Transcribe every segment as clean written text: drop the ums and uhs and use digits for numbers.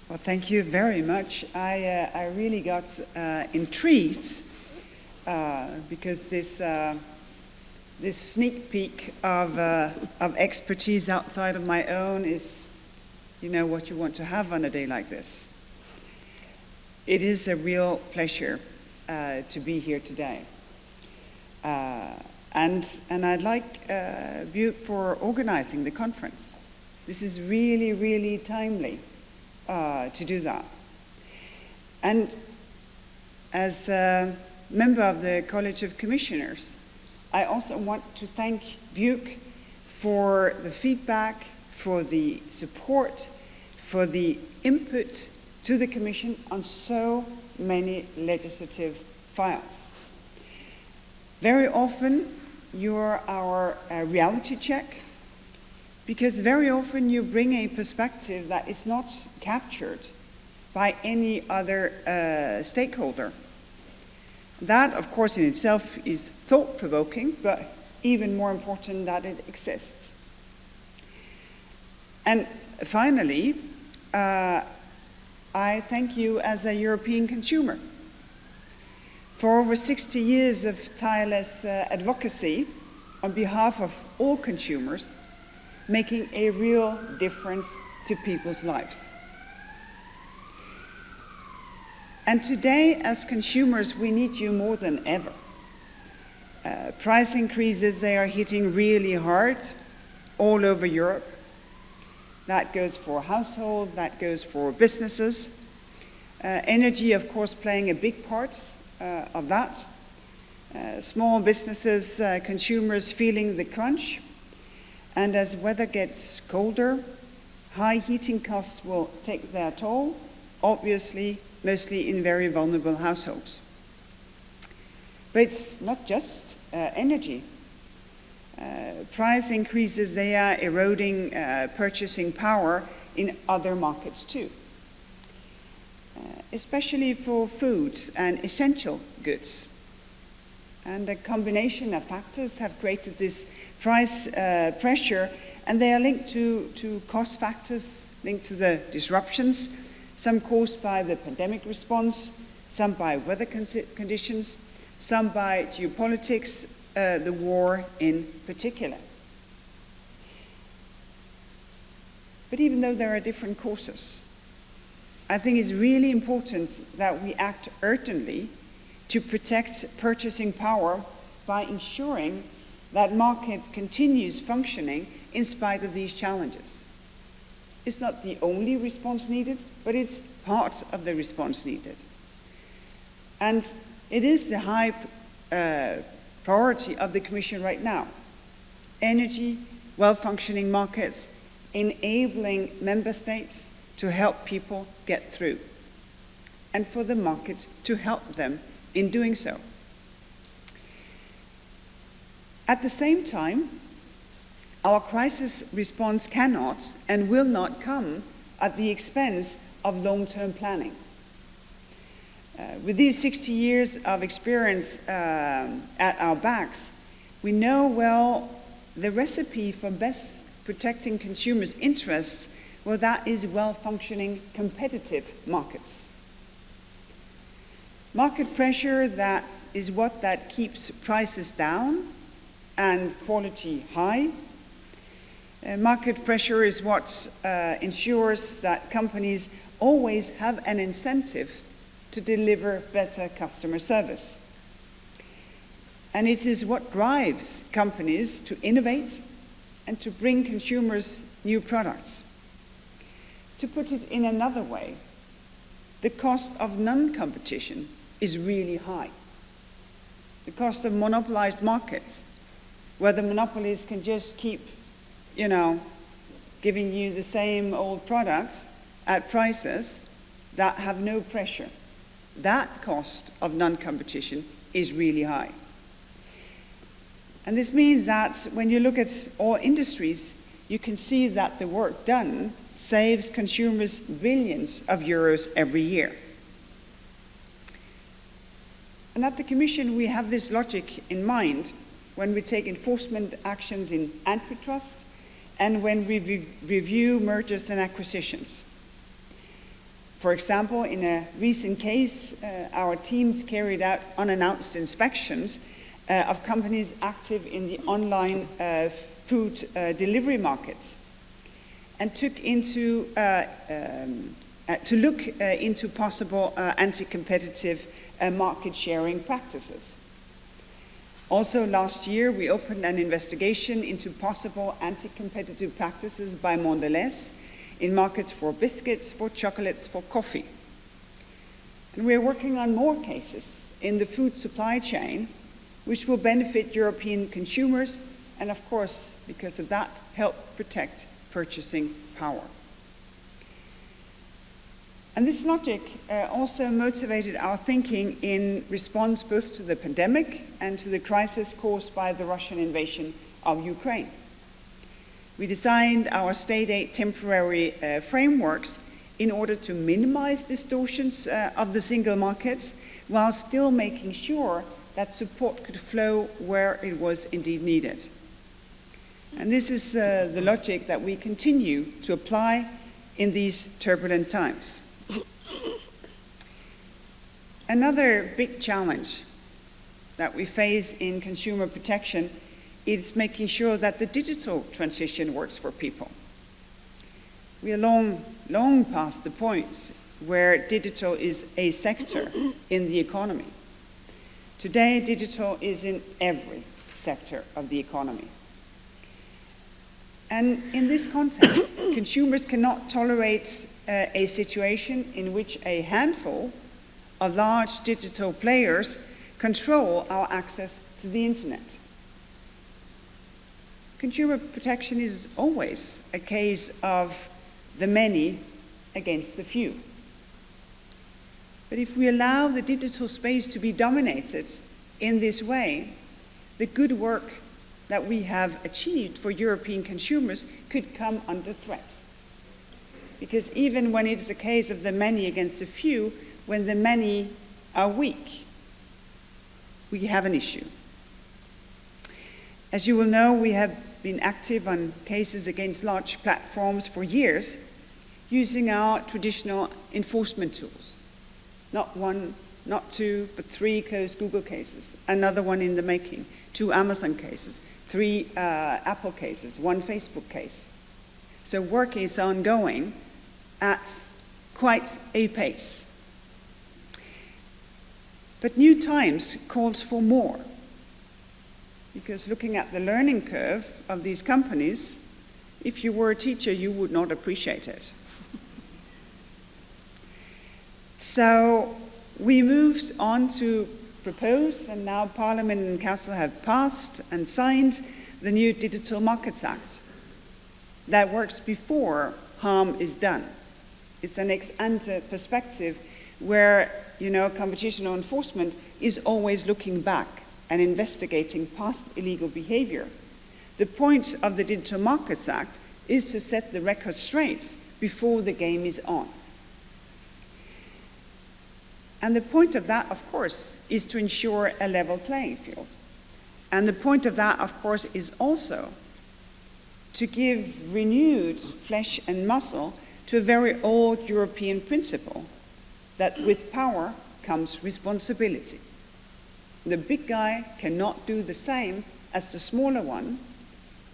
Well, thank you very much. I really got intrigued because this sneak peek of expertise outside of my own is, what you want to have on a day like this. It is a real pleasure to be here today. And I'd like BEUC for organizing the conference. This is really, really timely to do that. And as a member of the College of Commissioners, I also want to thank BEUC for the feedback, for the support, for the input to the Commission on so many legislative files. Very often, you're our reality check, because very often you bring a perspective that is not captured by any other stakeholder. That, of course, in itself is thought-provoking, but even more important that it exists. And finally, I thank you as a European consumer for over 60 years of tireless advocacy on behalf of all consumers, making a real difference to people's lives. And today, as consumers, we need you more than ever. Price increases, they are hitting really hard all over Europe. That goes for households, that goes for businesses. Energy, of course, playing a big part of that. Small businesses, consumers feeling the crunch. And as weather gets colder, high heating costs will take their toll, obviously, mostly in very vulnerable households. But it's not just energy. Price increases, they are eroding purchasing power in other markets too, especially for foods and essential goods. And a combination of factors have created this price pressure, and they are linked to cost factors, linked to the disruptions, some caused by the pandemic response, some by weather conditions, some by geopolitics, the war in particular. But even though there are different causes, I think it's really important that we act urgently to protect purchasing power by ensuring that market continues functioning in spite of these challenges. It's not the only response needed, but it's part of the response needed. And it is the high priority of the Commission right now. Energy, well-functioning markets, enabling member states to help people get through, and for the market to help them in doing so. At the same time, our crisis response cannot and will not come at the expense of long-term planning. With these 60 years of experience at our backs, we know well the recipe for best protecting consumers' interests, well, that is well-functioning competitive markets. Market pressure, that is what that keeps prices down and quality high. Market pressure is what ensures that companies always have an incentive to deliver better customer service. And it is what drives companies to innovate and to bring consumers new products. To put it in another way, the cost of non-competition is really high. The cost of monopolized markets, where the monopolies can just keep, giving you the same old products at prices that have no pressure. That cost of non-competition is really high. And this means that when you look at all industries, you can see that the work done saves consumers billions of euros every year. And at the Commission, we have this logic in mind when we take enforcement actions in antitrust and when we review mergers and acquisitions. For example, in a recent case, our teams carried out unannounced inspections of companies active in the online food delivery markets, and took into to look into possible anti-competitive market sharing practices. Also last year, we opened an investigation into possible anti-competitive practices by Mondelez in markets for biscuits, for chocolates, for coffee. And we're working on more cases in the food supply chain, which will benefit European consumers and, of course, because of that, help protect purchasing power. And this logic also motivated our thinking in response both to the pandemic and to the crisis caused by the Russian invasion of Ukraine. We designed our state aid temporary frameworks in order to minimize distortions of the single market while still making sure that support could flow where it was indeed needed. And this is the logic that we continue to apply in these turbulent times. Another big challenge that we face in consumer protection is making sure that the digital transition works for people. We are long past the point where digital is a sector in the economy. Today, digital is in every sector of the economy. And in this context, consumers cannot tolerate a situation in which a handful of large digital players control our access to the internet. Consumer protection is always a case of the many against the few. But if we allow the digital space to be dominated in this way, the good work that we have achieved for European consumers could come under threat. Because even when it's a case of the many against the few, when the many are weak, we have an issue. As you will know, we have been active on cases against large platforms for years, using our traditional enforcement tools. Not one, not two, but 3 closed Google cases, another one in the making, 2 Amazon cases, 3 Apple cases, 1 Facebook case. So work is ongoing at quite a pace. But new times calls for more, because looking at the learning curve of these companies, if you were a teacher, you would not appreciate it. So we moved on to propose, and now Parliament and Council have passed and signed the new Digital Markets Act that works before harm is done. It's an ex-ante perspective where, competition law enforcement is always looking back and investigating past illegal behavior. The point of the Digital Markets Act is to set the record straight before the game is on. And the point of that, of course, is to ensure a level playing field. And the point of that, of course, is also to give renewed flesh and muscle to a very old European principle that with power comes responsibility. The big guy cannot do the same as the smaller one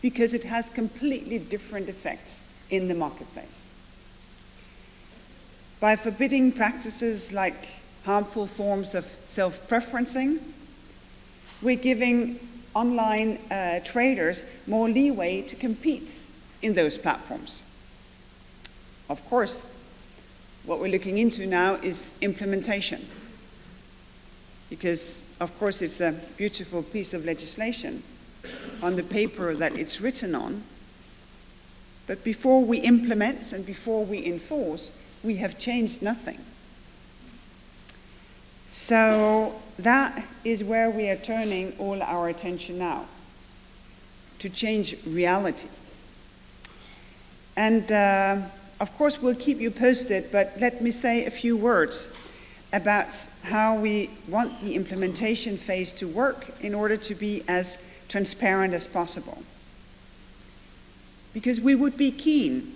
because it has completely different effects in the marketplace. By forbidding practices like harmful forms of self-preferencing, we're giving online traders more leeway to compete in those platforms. Of course, what we're looking into now is implementation, because, of course, it's a beautiful piece of legislation on the paper that it's written on, but before we implement and before we enforce, we have changed nothing. So that is where we are turning all our attention now, to change reality. And of course, we'll keep you posted, but let me say a few words about how we want the implementation phase to work in order to be as transparent as possible. Because we would be keen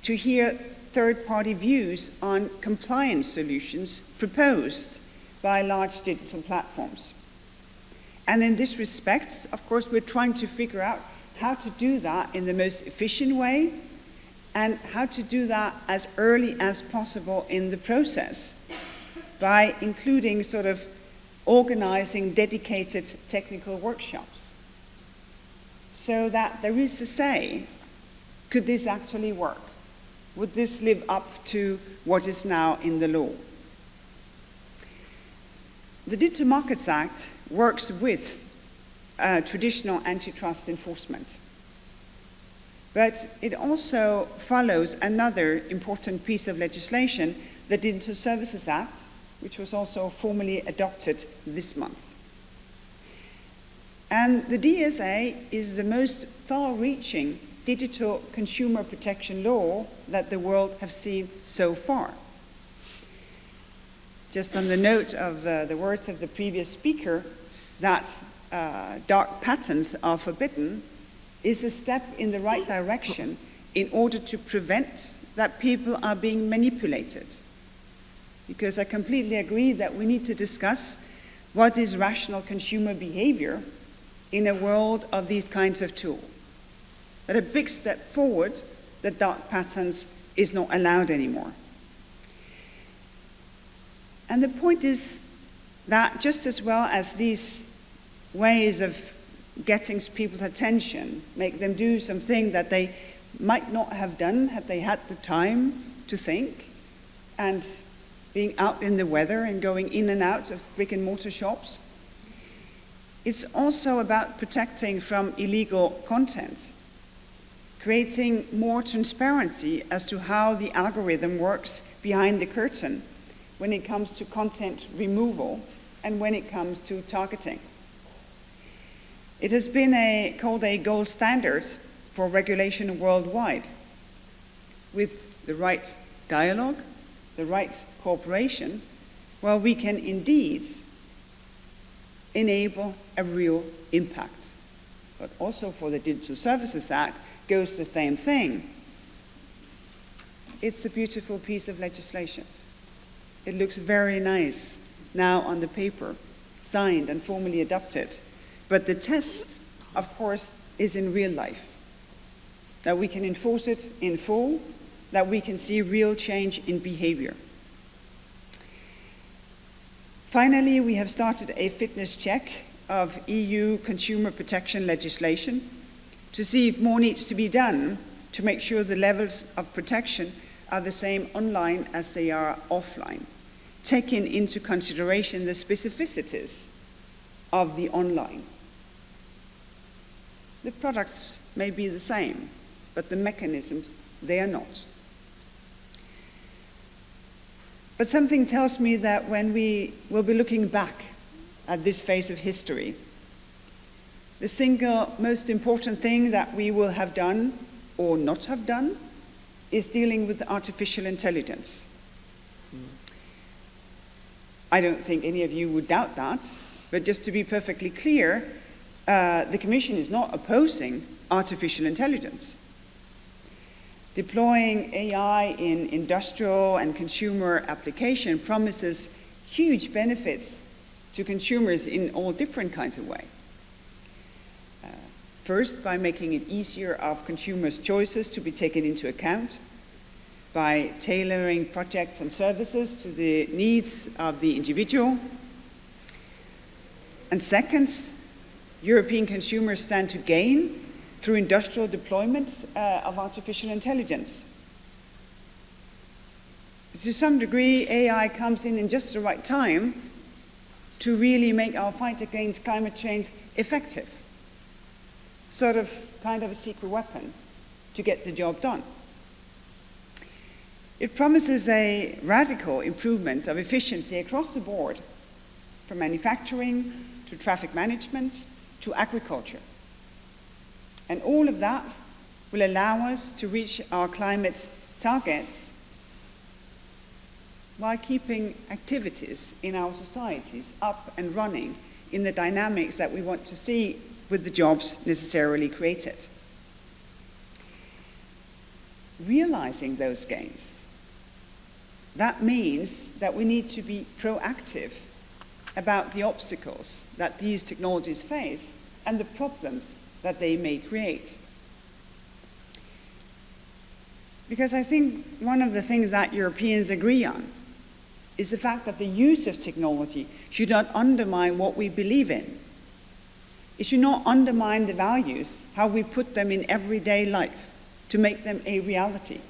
to hear third-party views on compliance solutions proposed by large digital platforms. And in this respect, of course, we're trying to figure out how to do that in the most efficient way and how to do that as early as possible in the process by including sort of organizing dedicated technical workshops so that there is a say, could this actually work? Would this live up to what is now in the law? The Digital Markets Act works with traditional antitrust enforcement, but it also follows another important piece of legislation, the Digital Services Act, which was also formally adopted this month. And the DSA is the most far-reaching digital consumer protection law that the world has seen so far. Just on the note of the words of the previous speaker, that dark patterns are forbidden is a step in the right direction in order to prevent that people are being manipulated. Because I completely agree that we need to discuss what is rational consumer behavior in a world of these kinds of tools. But a big step forward, that dark patterns is not allowed anymore. And the point is that just as well as these ways of getting people's attention, make them do something that they might not have done had they had the time to think, and being out in the weather and going in and out of brick and mortar shops, it's also about protecting from illegal content, creating more transparency as to how the algorithm works behind the curtain when it comes to content removal and when it comes to targeting. It has been called a gold standard for regulation worldwide. With the right dialogue, the right cooperation, well, we can indeed enable a real impact. But also for the Digital Services Act goes the same thing. It's a beautiful piece of legislation. It looks very nice now on the paper, signed and formally adopted. But the test, of course, is in real life. That we can enforce it in full, that we can see real change in behavior. Finally, we have started a fitness check of EU consumer protection legislation to see if more needs to be done to make sure the levels of protection are the same online as they are offline, taking into consideration the specificities of the online. The products may be the same, but the mechanisms, they are not. But something tells me that when we will be looking back at this phase of history, the single most important thing that we will have done or not have done is dealing with artificial intelligence. I don't think any of you would doubt that, but just to be perfectly clear, the Commission is not opposing artificial intelligence. Deploying AI in industrial and consumer application promises huge benefits to consumers in all different kinds of ways. First, by making it easier of consumers' choices to be taken into account, by tailoring projects and services to the needs of the individual. And second, European consumers stand to gain through industrial deployment of artificial intelligence. To some degree, AI comes in just the right time to really make our fight against climate change effective. Kind of a secret weapon to get the job done. It promises a radical improvement of efficiency across the board, from manufacturing to traffic management to agriculture. And all of that will allow us to reach our climate targets while keeping activities in our societies up and running in the dynamics that we want to see with the jobs necessarily created. realizing those gains. That means that we need to be proactive about the obstacles that these technologies face and the problems that they may create. Because I think one of the things that Europeans agree on is the fact that the use of technology should not undermine what we believe in. It should not undermine the values, how we put them in everyday life to make them a reality.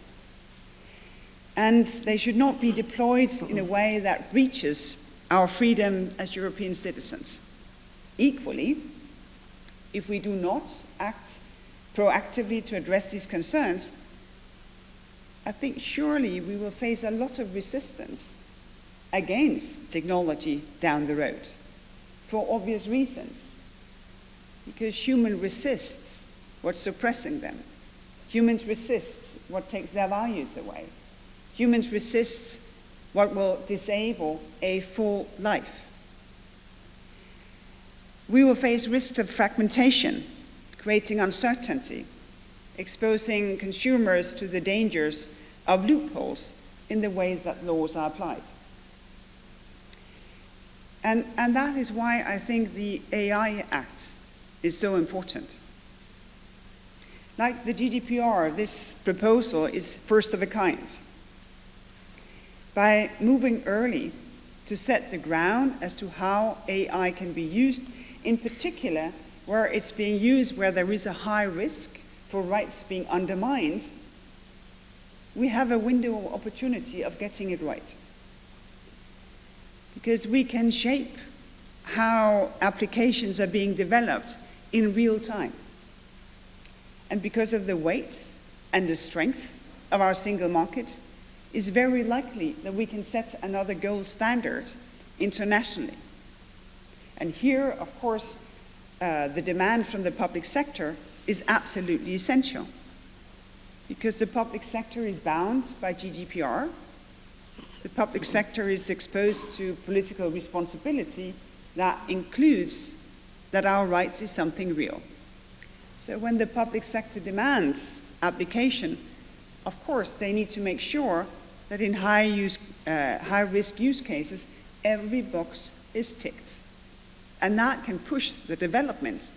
And they should not be deployed in a way that breaches our freedom as European citizens. Equally, if we do not act proactively to address these concerns, I think surely we will face a lot of resistance against technology down the road, for obvious reasons. Because human resists what's suppressing them. Humans resist what takes their values away. Humans resist what will disable a full life. We will face risks of fragmentation, creating uncertainty, exposing consumers to the dangers of loopholes in the ways that laws are applied. And that is why I think the AI Act is so important. Like the GDPR, this proposal is first of a kind. By moving early to set the ground as to how AI can be used, in particular where it's being used where there is a high risk for rights being undermined, we have a window of opportunity of getting it right. Because we can shape how applications are being developed in real time. And because of the weight and the strength of our single market, it's very likely that we can set another gold standard internationally. And here, of course, the demand from the public sector is absolutely essential, because the public sector is bound by GDPR. The public sector is exposed to political responsibility that includes that our rights is something real. So when the public sector demands application, of course, they need to make sure that in high-risk use cases, every box is ticked. And that can push the development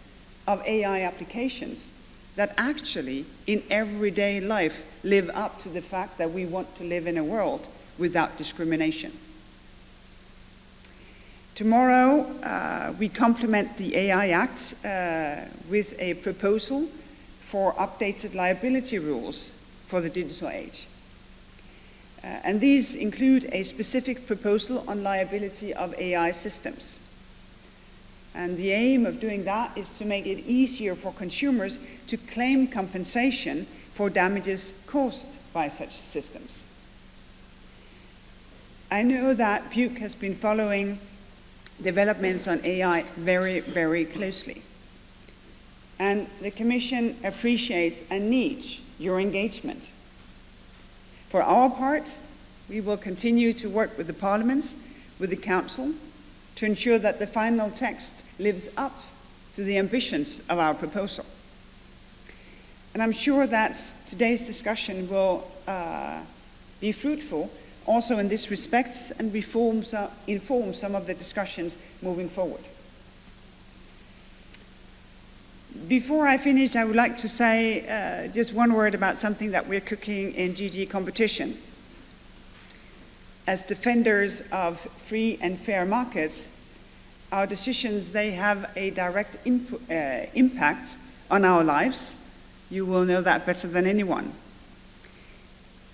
of AI applications that actually, in everyday life, live up to the fact that we want to live in a world without discrimination. Tomorrow, we complement the AI Act with a proposal for updated liability rules for the digital age. And these include a specific proposal on liability of AI systems. And the aim of doing that is to make it easier for consumers to claim compensation for damages caused by such systems. I know that BEUC has been following developments on AI very, very closely. And the Commission appreciates and needs your engagement. For our part, we will continue to work with the Parliament, with the Council, to ensure that the final text lives up to the ambitions of our proposal. And I'm sure that today's discussion will be fruitful also in this respect and inform some of the discussions moving forward. Before I finish, I would like to say just one word about something that we're cooking in GD competition. As defenders of free and fair markets, our decisions, they have a direct impact on our lives. You will know that better than anyone.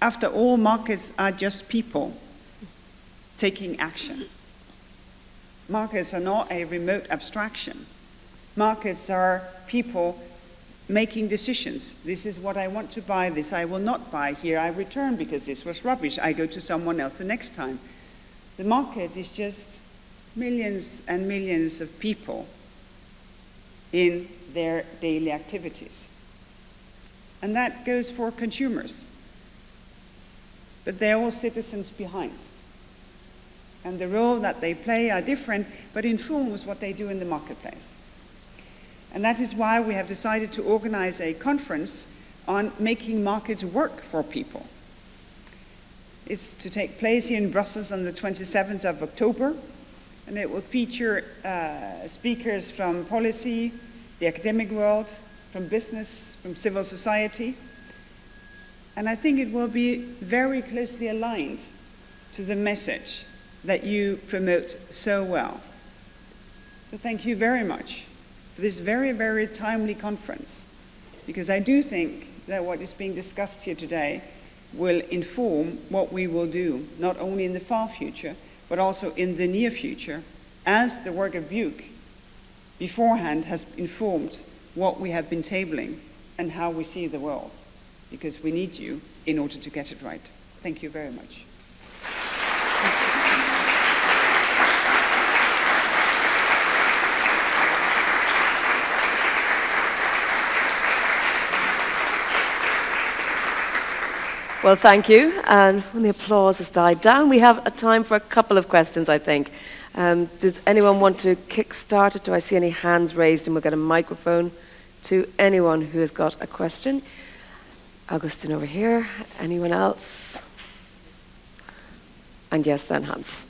After all, markets are just people taking action. Markets are not a remote abstraction. Markets are people making decisions. This is what I want to buy, this I will not buy. Here I return because this was rubbish. I go to someone else the next time. The market is just millions and millions of people in their daily activities. And that goes for consumers. But they're all citizens behind. And the role that they play are different, but informs what they do in the marketplace. And that is why we have decided to organize a conference on making markets work for people. It's to take place here in Brussels on the 27th of October, and it will feature speakers from policy, the academic world, from business, from civil society. And I think it will be very closely aligned to the message that you promote so well. So thank you very much for this very, very timely conference, because I do think that what is being discussed here today will inform what we will do, not only in the far future, but also in the near future, as the work of BEUC beforehand has informed what we have been tabling and how we see the world, because we need you in order to get it right. Thank you very much. Well, thank you. And when the applause has died down, we have a time for a couple of questions, I think. Does anyone want to kick-start it? Do I see any hands raised? And we'll get a microphone to anyone who has got a question. Augustin over here. Anyone else? And yes, then Hans.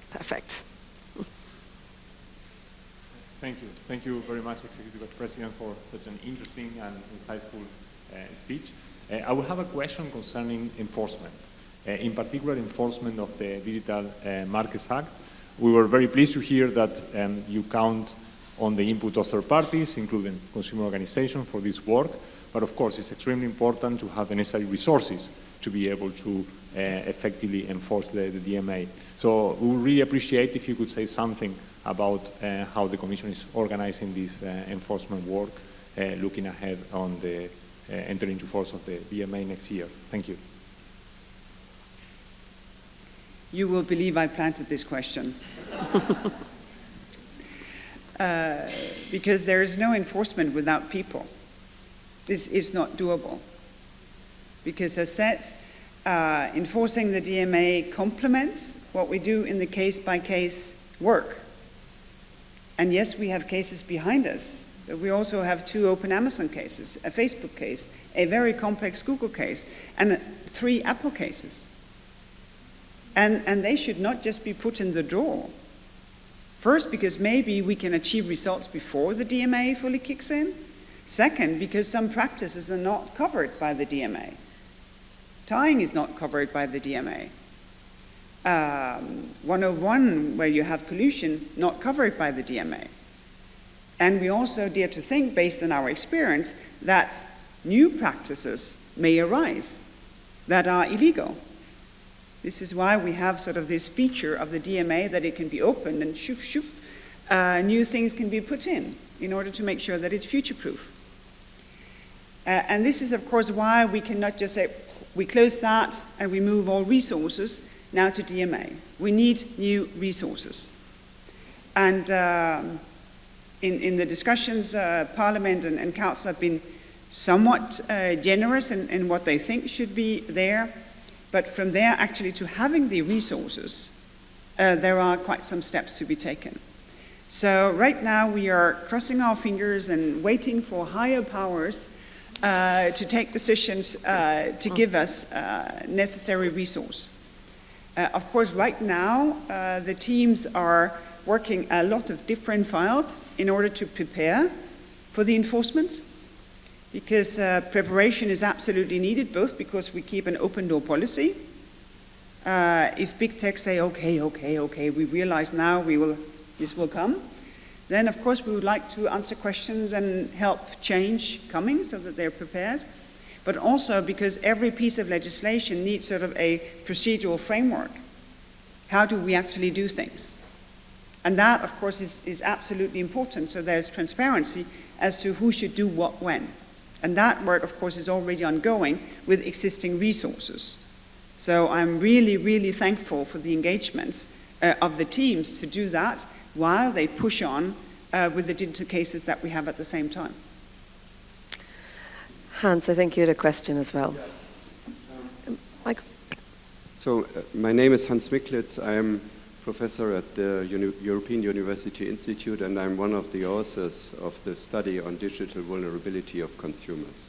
Perfect. Thank you. Thank you very much, Executive Vice President, for such an interesting and insightful speech. I will have a question concerning enforcement, in particular enforcement of the Digital Markets Act. We were very pleased to hear that you count on the input of third parties, including consumer organizations, for this work. But of course, it's extremely important to have the necessary resources to be able to effectively enforce the DMA. So we would really appreciate if you could say something about how the Commission is organizing this enforcement work, looking ahead on the entering into force of the DMA next year. Thank you. You will believe I planted this question. Because there is no enforcement without people. This is not doable. Because as said, enforcing the DMA complements what we do in the case-by-case work. And yes, we have cases behind us. But we also have 2 open Amazon cases, a Facebook case, a very complex Google case, and 3 Apple cases. And they should not just be put in the drawer. First, because maybe we can achieve results before the DMA fully kicks in. Second, because some practices are not covered by the DMA. Tying is not covered by the DMA. 101, where you have collusion, not covered by the DMA. And we also dare to think, based on our experience, that new practices may arise that are illegal. This is why we have sort of this feature of the DMA that it can be opened and new things can be put in order to make sure that it's future-proof. And this is, of course, why we cannot just say, we close that and we move all resources now to DMA. We need new resources. And in the discussions, Parliament and Council have been somewhat generous in what they think should be there. But from there, actually, to having the resources, there are quite some steps to be taken. So right now, we are crossing our fingers and waiting for higher powers to take decisions to give us necessary resource. Of course, right now, the teams are working a lot of different files in order to prepare for the enforcement, because preparation is absolutely needed, both because we keep an open door policy. If big tech say, okay, we realize now this will come, then of course we would like to answer questions and help change coming so that they're prepared. But also because every piece of legislation needs sort of a procedural framework. How do we actually do things? And that, of course, is absolutely important, so there's transparency as to who should do what when. And that work, of course, is already ongoing with existing resources. So I'm really, really thankful for the engagement of the teams to do that while they push on with the digital cases that we have at the same time. Hans, I think you had a question as well. Mike? So my name is Hans Miklitz. I am professor at the European University Institute, and I'm one of the authors of the study on digital vulnerability of consumers.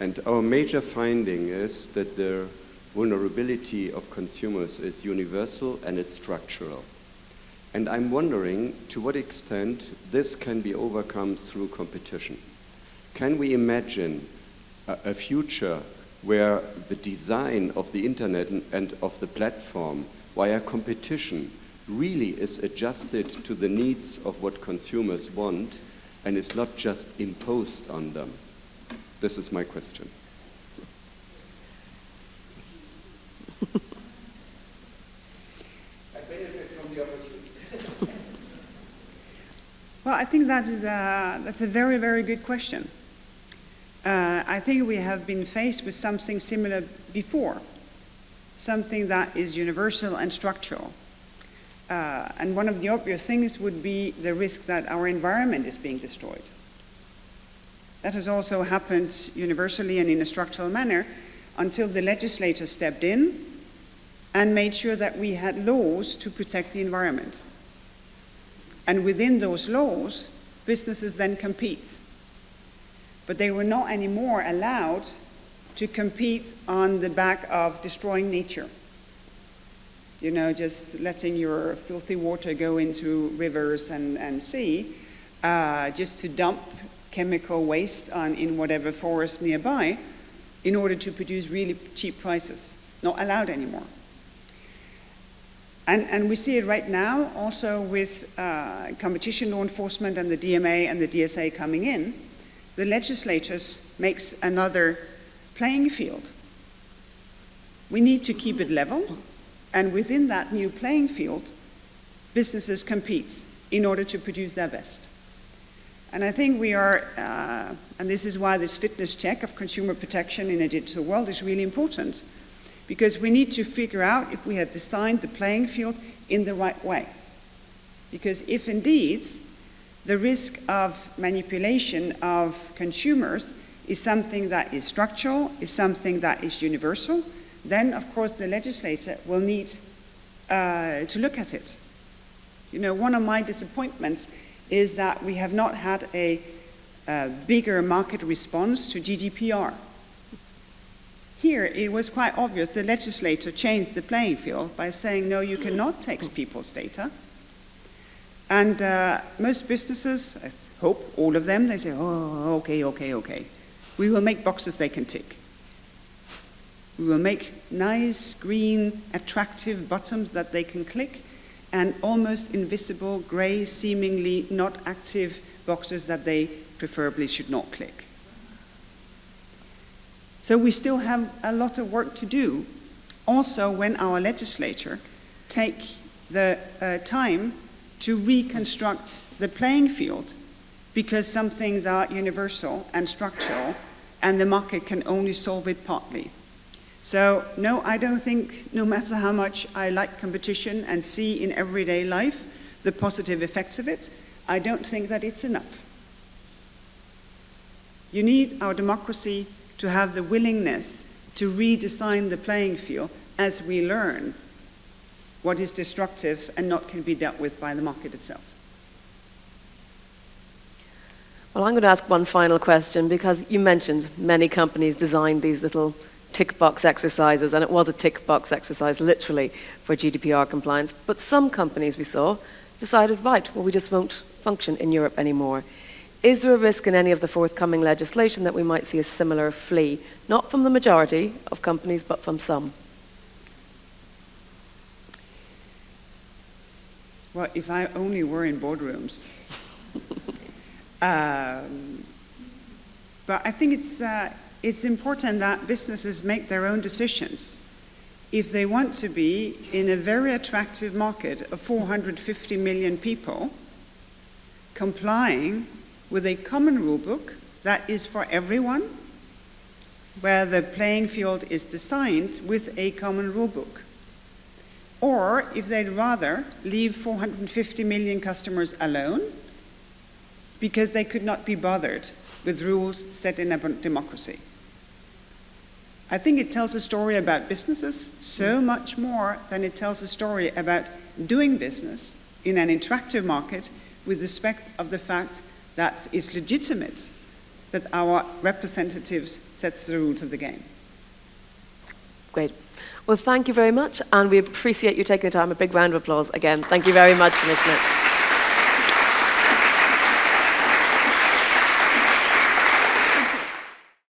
And our major finding is that the vulnerability of consumers is universal and it's structural. And I'm wondering to what extent this can be overcome through competition. Can we imagine a future where the design of the internet and of the platform via competition really is adjusted to the needs of what consumers want and is not just imposed on them? This is my question. I benefit from the opportunity. Well, I think that's a very, very good question. I think we have been faced with something similar before, something that is universal and structural. And one of the obvious things would be the risk that our environment is being destroyed. That has also happened universally and in a structural manner until the legislature stepped in and made sure that we had laws to protect the environment. And within those laws, businesses then compete. But they were not anymore allowed to compete on the back of destroying nature. You know, just letting your filthy water go into rivers and sea, just to dump chemical waste in whatever forest nearby in order to produce really cheap prices. Not allowed anymore. And we see it right now also with competition law enforcement and the DMA and the DSA coming in. The legislatures makes another playing field. We need to keep it level, and within that new playing field, businesses compete in order to produce their best. And I think we are, and this is why this fitness check of consumer protection in a digital world is really important, because we need to figure out if we have designed the playing field in the right way. Because if indeed the risk of manipulation of consumers is something that is structural, is something that is universal, then of course the legislator will need to look at it. You know, one of my disappointments is that we have not had a bigger market response to GDPR. Here it was quite obvious the legislator changed the playing field by saying, no, you cannot take people's data. And most businesses, I hope all of them, they say, oh, okay. We will make boxes they can tick. We will make nice, green, attractive buttons that they can click, and almost invisible, gray, seemingly not active boxes that they preferably should not click. So we still have a lot of work to do, also when our legislature take the time to reconstruct the playing field, because some things are universal and structural, and the market can only solve it partly. So no, I don't think, no matter how much I like competition and see in everyday life the positive effects of it, I don't think that it's enough. You need our democracy to have the willingness to redesign the playing field as we learn what is destructive and not can be dealt with by the market itself. Well, I'm going to ask one final question, because you mentioned many companies designed these little tick box exercises, and it was a tick box exercise literally for GDPR compliance, but some companies we saw decided, right, well, we just won't function in Europe anymore. Is there a risk in any of the forthcoming legislation that we might see a similar flee, not from the majority of companies, but from some? Well, if I only were in boardrooms. But I think it's important that businesses make their own decisions. If they want to be in a very attractive market of 450 million people, complying with a common rule book that is for everyone, where the playing field is designed with a common rule book. Or if they'd rather leave 450 million customers alone because they could not be bothered with rules set in a democracy. I think it tells a story about businesses so much more than it tells a story about doing business in an interactive market with respect of the fact that it's legitimate that our representatives sets the rules of the game. Great. Well, thank you very much, and we appreciate you taking the time. A big round of applause again. Thank you very much, Commissioner.